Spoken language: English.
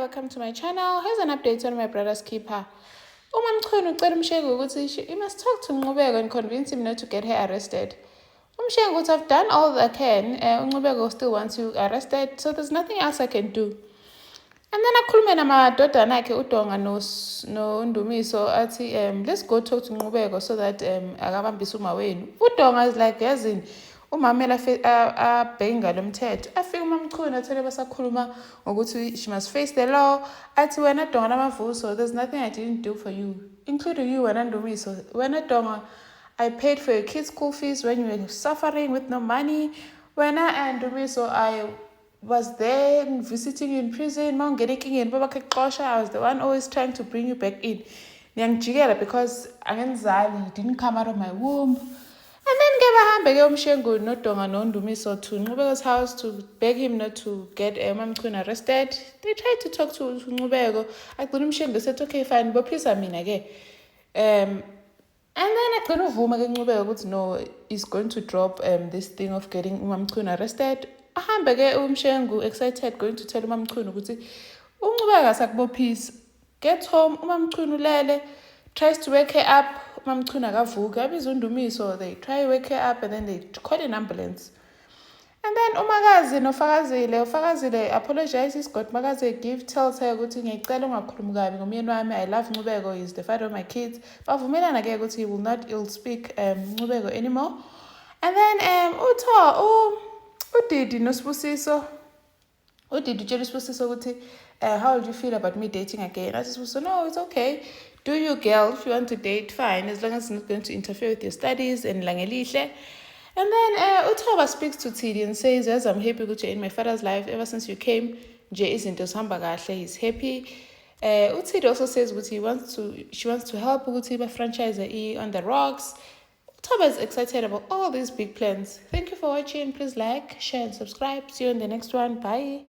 welcome to my channel. Here's an update on my brother's keeper. Umamchunu ucela uMshengu ukuthi he must talk to Nqubeko and convince him not to get her arrested. UMshengu uthi I've done all I can. Nqubeko still wants you arrested, so there's nothing else I can do. And then akhulume namadodana akhe uDonga noNdumiso athi let's go talk to Nqubeko so that akabambise uma wenu. uDonga is like yazini umamela abheke ngalo mthetho afike uMamchunu athele basakhuluma ngokuthi she must face the law athi wena Donga namavuso there's nothing I didn't do for you including you wena Ndumiso wena Donga I paid for your kids' school fees when you were suffering with no money wena and Ndumiso I was there visiting you in prison mawungenekingeni babakexosha I was the one always trying to bring you back in ngiyangijikela because angenzali didn't come out of my womb. And then bahambe ke uMshengu noDonga noNdumiso to Nqubeko's house to beg him not to get uMamchunu arrested. They tried to talk to Nqubeko. Agcina uMshengu said, okay, fine, bophisa mina ke. And then agcina uvuma ke Nqubeko ukuthi no, he's going to drop this thing of getting uMamchunu arrested. Ahambe ke uMshengu excited going to tell uMamchunu ukuthi uNqubeko asakubophisa. Get home, uMamchunu lele, tries to wake her up. Mamchunu akavuki abiza uNdumiso they try to wake her up and then they call an ambulance. And then umakazi ufakazile apologizes God makazi tells her ukuthi ngiyacela ungakhulumi kabi ngomyeni wami I love Nqubeko he's the father of my kids bavumelana ke ukuthi he will not ill speak Nqubeko anymore. And then uDidi noSibusiso uDidi utshela uSibusiso ukuthi how would you feel about me dating again? I just so no, it's okay. Do you, girl? If you want to date, fine, as long as it's not going to interfere with your studies and langelihle. And then uThoba speaks to Tidi and says, yes, I'm happy that you're in my father's life. Ever since you came, Jay isn't zihamba kahle. He's happy. uTidi also says she wants to help Utiba franchise on the rocks. UThoba is excited about all these big plans. Thank you for watching. Please like, share, and subscribe. See you in the next one. Bye.